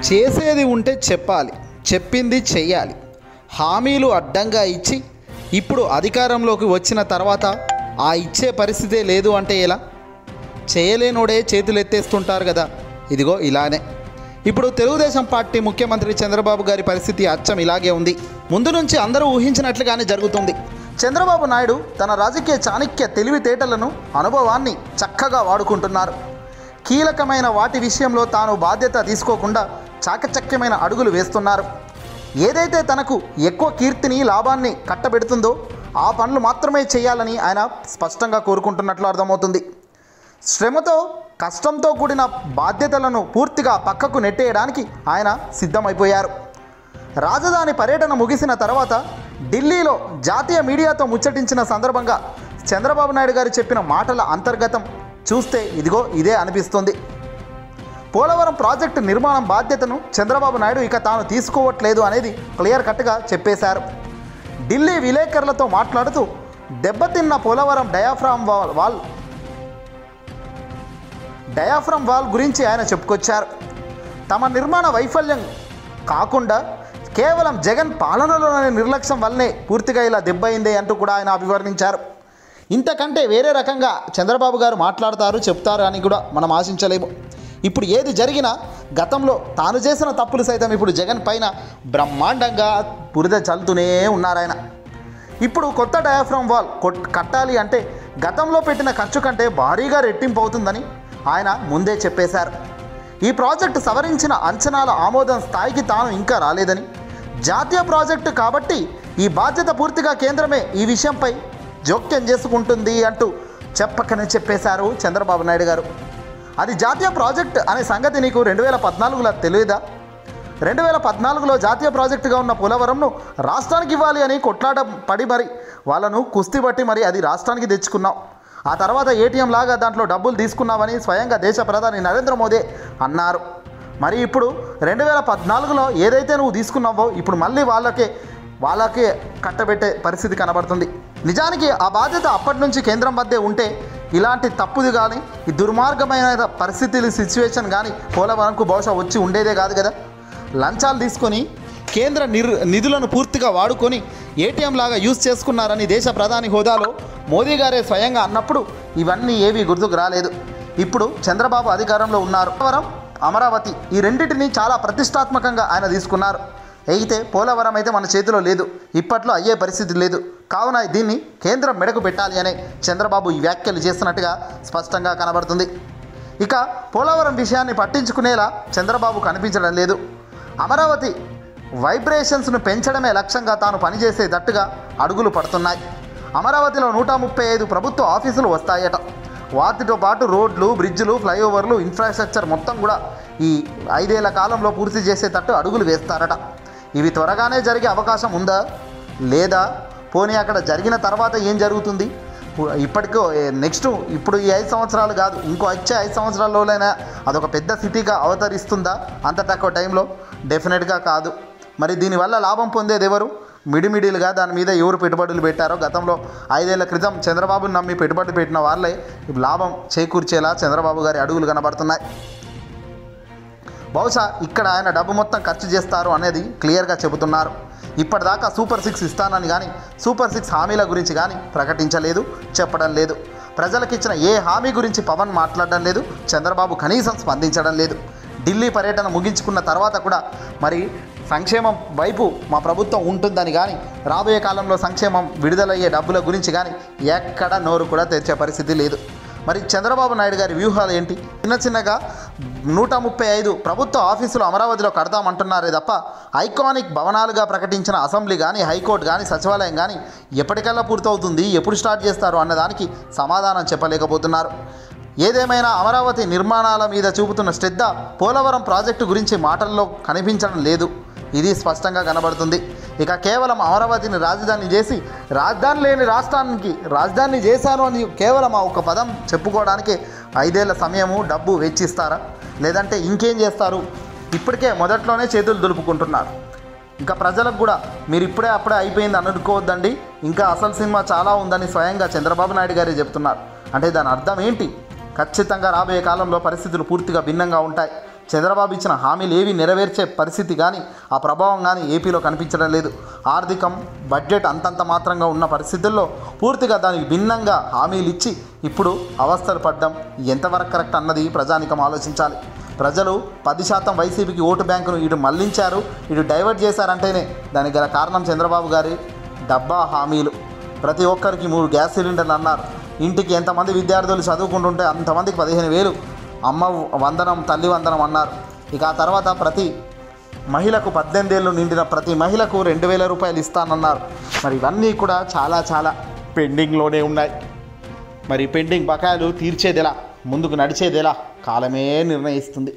చేసేది ఉంటే చెప్పాలి, చెప్పింది చెయ్యాలి. హామీలు అడ్డంగా ఇచ్చి ఇప్పుడు అధికారంలోకి వచ్చిన తర్వాత ఆ ఇచ్చే పరిస్థితే లేదు అంటే ఎలా? చేయలేనోడే చేతులు ఎత్తేస్తుంటారు కదా. ఇదిగో ఇలానే ఇప్పుడు తెలుగుదేశం పార్టీ ముఖ్యమంత్రి చంద్రబాబు గారి పరిస్థితి అచ్చం ఇలాగే ఉంది. ముందు నుంచి అందరూ ఊహించినట్లుగానే జరుగుతుంది. చంద్రబాబు నాయుడు తన రాజకీయ చాణక్య తెలివితేటలను, అనుభవాన్ని చక్కగా వాడుకుంటున్నారు. కీలకమైన వాటి విషయంలో తాను బాధ్యత తీసుకోకుండా చాకచక్యమైన అడుగులు వేస్తున్నారు. ఏదైతే తనకు ఎక్కువ కీర్తిని, లాభాన్ని కట్టబెడుతుందో ఆ పనులు మాత్రమే చేయాలని ఆయన స్పష్టంగా కోరుకుంటున్నట్లు అర్థమవుతుంది. శ్రమతో, కష్టంతో కూడిన బాధ్యతలను పూర్తిగా పక్కకు నెట్టేయడానికి ఆయన సిద్ధమైపోయారు. రాజధాని పర్యటన ముగిసిన తర్వాత ఢిల్లీలో జాతీయ మీడియాతో ముచ్చటించిన సందర్భంగా చంద్రబాబు నాయుడు గారు చెప్పిన మాటల అంతర్గతం చూస్తే ఇదిగో ఇదే అనిపిస్తుంది. పోలవరం ప్రాజెక్టు నిర్మాణం బాధ్యతను చంద్రబాబు నాయుడు ఇక తాను తీసుకోవట్లేదు అనేది క్లియర్ కట్గా చెప్పేశారు. ఢిల్లీ విలేకరులతో మాట్లాడుతూ దెబ్బతిన్న పోలవరం డయాఫ్రమ్ వాల్ గురించి ఆయన చెప్పుకొచ్చారు. తమ నిర్మాణ వైఫల్యం కాకుండా కేవలం జగన్ పాలనలోని నిర్లక్ష్యం వల్లనే పూర్తిగా ఇలా దెబ్బయిందే అంటూ కూడా ఆయన అభివర్ణించారు. ఇంతకంటే వేరే రకంగా చంద్రబాబు గారు మాట్లాడతారు, చెప్తారు అని కూడా మనం ఆశించలేము. ఇప్పుడు ఏది జరిగినా గతంలో తాను చేసిన తప్పులు సైతం ఇప్పుడు జగన్ పైన బ్రహ్మాండంగా బురద చల్లుతూనే ఉన్నారాయన. ఇప్పుడు కొత్త డయాఫ్రమ్ వాల్ కట్టాలి అంటే గతంలో పెట్టిన ఖర్చు కంటే భారీగా రెట్టింపు అవుతుందని ఆయన ముందే చెప్పేశారు. ఈ ప్రాజెక్టు సవరించిన అంచనాల ఆమోదం స్థాయికి తాను ఇంకా రాలేదని, జాతీయ ప్రాజెక్టు కాబట్టి ఈ బాధ్యత పూర్తిగా కేంద్రమే ఈ విషయంపై జోక్యం చేసుకుంటుంది అంటూ చెప్పకనే చెప్పేశారు చంద్రబాబు నాయుడు గారు. అది జాతీయ ప్రాజెక్ట్ అనే సంగతి నీకు 2014లో తెలియదా? 2014లో జాతీయ ప్రాజెక్టుగా ఉన్న పోలవరంను రాష్ట్రానికి ఇవ్వాలి అని కొట్లాట పడి మరి వాళ్ళను కుస్తీ పట్టి మరి అది రాష్ట్రానికి తెచ్చుకున్నావు. ఆ తర్వాత ఏటీఎం లాగా దాంట్లో డబ్బులు తీసుకున్నావని స్వయంగా దేశ ప్రధాని నరేంద్ర మోదీ అన్నారు. మరి ఇప్పుడు 2014లో ఏదైతే నువ్వు తీసుకున్నావో ఇప్పుడు మళ్ళీ వాళ్ళకే కట్టబెట్టే పరిస్థితి కనబడుతుంది. నిజానికి ఆ బాధ్యత అప్పటి నుంచి కేంద్రం వద్దే ఉంటే ఇలాంటి తప్పుది కానీ, ఈ దుర్మార్గమైన పరిస్థితులు, సిచ్యువేషన్ కానీ పోలవరంకు బహుశా వచ్చి ఉండేదే కాదు కదా. లంచాలు తీసుకొని కేంద్ర నిధులను పూర్తిగా వాడుకొని ఏటీఎం లాగా యూజ్ చేసుకున్నారని దేశ ప్రధాని హోదాలో మోదీ గారే స్వయంగా అన్నప్పుడు ఇవన్నీ ఏవీ గుర్తుకు రాలేదు. ఇప్పుడు చంద్రబాబు అధికారంలో ఉన్నారు. పోలవరం, అమరావతి ఈ రెండింటిని చాలా ప్రతిష్టాత్మకంగా ఆయన తీసుకున్నారు. అయితే పోలవరం అయితే మన చేతిలో లేదు, ఇప్పట్లో అయ్యే పరిస్థితి లేదు. కావున దీన్ని కేంద్రం మెడకు పెట్టాలి అనే చంద్రబాబు ఈ వ్యాఖ్యలు చేస్తున్నట్టుగా స్పష్టంగా కనబడుతుంది. ఇక పోలవరం విషయాన్ని పట్టించుకునేలా చంద్రబాబు కనిపించడం లేదు. అమరావతి వైబ్రేషన్స్ను పెంచడమే లక్ష్యంగా తాను పనిచేసేటట్టుగా అడుగులు పడుతున్నాయి. అమరావతిలో 135 ప్రభుత్వ ఆఫీసులు వస్తాయట. వాటితో పాటు రోడ్లు, బ్రిడ్జ్లు, ఫ్లైఓవర్లు, ఇన్ఫ్రాస్ట్రక్చర్ మొత్తం కూడా ఈ 5 ఏళ్ల కాలంలో పూర్తి చేసేటట్టు అడుగులు వేస్తారట. ఇవి త్వరగానే జరిగే అవకాశం ఉందా లేదా? పోనీ అక్కడ జరిగిన తర్వాత ఏం జరుగుతుంది? ఇప్పటికో ఇప్పుడు ఈ 5 సంవత్సరాలు కాదు, ఇంకో వచ్చే 5 సంవత్సరాల్లోనైనా అదొక పెద్ద సిటీగా అవతరిస్తుందా? అంత తక్కువ టైంలో డెఫినెట్గా కాదు. మరి దీనివల్ల లాభం పొందేది ఎవరు? మిడిమిడిలుగా దాని మీద ఎవరు పెట్టుబడులు పెట్టారో గతంలో 5 ఏళ్ల క్రితం చంద్రబాబుని నమ్మి పెట్టుబడి పెట్టిన వాళ్ళే లాభం చేకూర్చేలా చంద్రబాబు గారి అడుగులు కనబడుతున్నాయి. బహుశా ఇక్కడ ఆయన డబ్బు మొత్తం ఖర్చు చేస్తారు అనేది క్లియర్గా చెబుతున్నారు. ఇప్పటిదాకా సూపర్ 6 ఇస్తానని కానీ, సూపర్ 6 హామీల గురించి కానీ ప్రకటించలేదు, చెప్పడం లేదు. ప్రజలకు ఇచ్చిన ఏ హామీ గురించి పవన్ మాట్లాడడం లేదు, చంద్రబాబు కనీసం స్పందించడం లేదు. ఢిల్లీ పర్యటన ముగించుకున్న తర్వాత కూడా మరి సంక్షేమం వైపు మా ప్రభుత్వం ఉంటుందని కానీ, రాబోయే కాలంలో సంక్షేమం విడుదలయ్యే డబ్బుల గురించి కానీ ఎక్కడ నోరు కూడా తెరిచే పరిస్థితి లేదు. మరి చంద్రబాబు నాయుడు గారి వ్యూహాలు ఏంటి? చిన్నగా 135 ప్రభుత్వ ఆఫీసులు అమరావతిలో కడతామంటున్నారే తప్ప ఐకానిక్ భవనాలుగా ప్రకటించిన అసెంబ్లీ కానీ, హైకోర్టు కానీ, సచివాలయం కానీ ఎప్పటికల్లా పూర్తవుతుంది, ఎప్పుడు స్టార్ట్ చేస్తారు అన్నదానికి సమాధానం చెప్పలేకపోతున్నారు. ఏదేమైనా అమరావతి నిర్మాణాల మీద చూపుతున్న శ్రద్ధ పోలవరం ప్రాజెక్టు గురించి మాటల్లో కనిపించడం లేదు. ఇది స్పష్టంగా కనబడుతుంది. ఇక కేవలం అమరావతిని రాజధాని చేసి రాజధాని లేని రాష్ట్రానికి రాజధాని చేశాను అని కేవలం ఆ ఒక పదం చెప్పుకోవడానికి 5 ఏళ్ల సమయము, డబ్బు వెచ్చిస్తారా? లేదంటే ఇంకేం చేస్తారు? ఇప్పటికే మొదట్లోనే చేతులు దులుపుకుంటున్నారు. ఇంకా ప్రజలకు కూడా మీరు అప్పుడే అయిపోయింది అనుకోవద్దండి, ఇంకా అసలు సినిమా చాలా ఉందని స్వయంగా చంద్రబాబు నాయుడు గారే చెప్తున్నారు. అంటే దాని అర్థం ఏంటి? ఖచ్చితంగా రాబోయే కాలంలో పరిస్థితులు పూర్తిగా భిన్నంగా ఉంటాయి. చంద్రబాబు ఇచ్చిన హామీలు ఏవి నెరవేర్చే పరిస్థితి కానీ ఆ ప్రభావం కానీ ఏపీలో కనిపించడం లేదు. ఆర్థికం బడ్జెట్ అంతంత మాత్రంగా ఉన్న పరిస్థితుల్లో పూర్తిగా దానికి భిన్నంగా హామీలు ఇచ్చి ఇప్పుడు అవస్థలు పడ్డం ఎంతవరకు కరెక్ట్ అన్నది ప్రజానికం ఆలోచించాలి. ప్రజలు 10% వైసీపీకి ఓటు బ్యాంకును ఇటు మళ్లించారు, ఇటు డైవర్ట్ చేశారంటేనే దానికి గల కారణం చంద్రబాబు గారి డబ్బా హామీలు. ప్రతి ఒక్కరికి 3 గ్యాస్ సిలిండర్లు అన్నారు. ఇంటికి ఎంతమంది విద్యార్థులు చదువుకుంటుంటే అంతమందికి 15,000 అమ్మ వందనం తల్లి వందనం అన్నారు. ఇక ఆ తర్వాత ప్రతి మహిళకు 18 ఏళ్ళు నిండిన ప్రతి మహిళకు 2,000 రూపాయలు ఇస్తానన్నారు. మరి ఇవన్నీ కూడా చాలా పెండింగ్లోనే ఉన్నాయి. మరి పెండింగ్ బకాయిలు తీర్చేదెలా, ముందుకు నడిచేదెలా కాలమే నిర్ణయిస్తుంది.